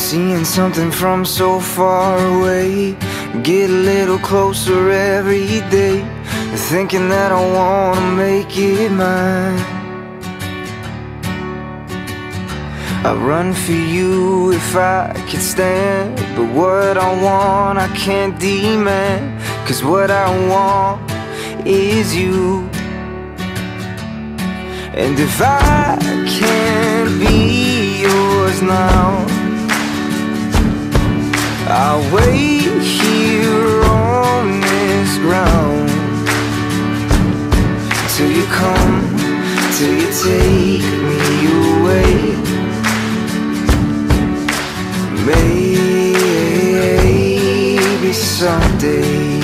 Seeing something from so far away, get a little closer every day, thinking that I wanna make it mine. I'd run for you if I could stand, but what I want I can't demand, 'cause what I want is you. And if I can't be yours now, I'll wait here on this ground till you come, till you take me away. Maybe someday,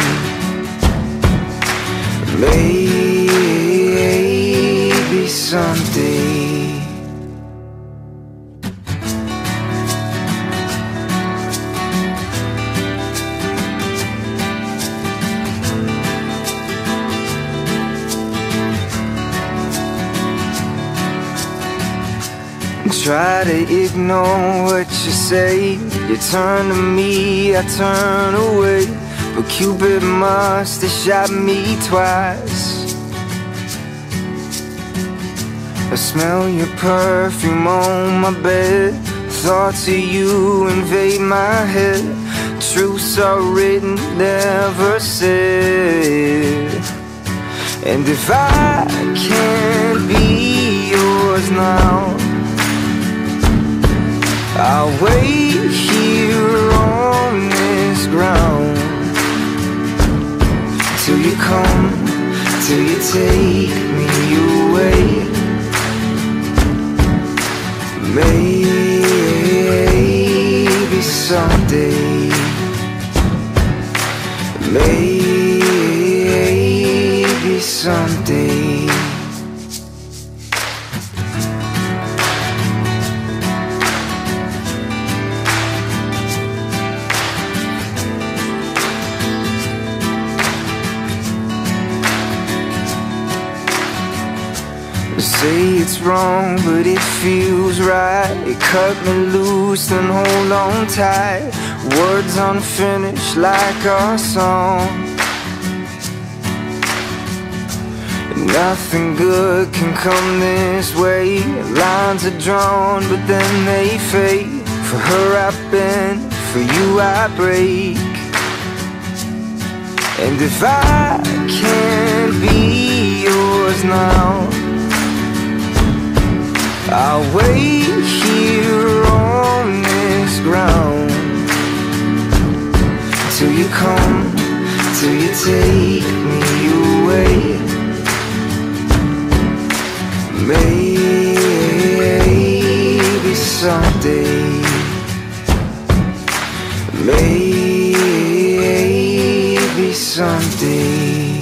maybe someday. Try to ignore what you say, you turn to me, I turn away, but Cupid must have shot me twice. I smell your perfume on my bed, thoughts of you invade my head, truths are written, never said. And if I can't be yours now, I'll wait here on this ground till you come, till you take me away. Maybe someday, maybe someday. Say it's wrong, but it feels right. It cut me loose and hold on tight. Words unfinished like our song. Nothing good can come this way. Lines are drawn, but then they fade. For her I bend, for you I break. And if I can't be yours now, I'll wait here on this ground till you come, till you take me away. Maybe someday, maybe someday.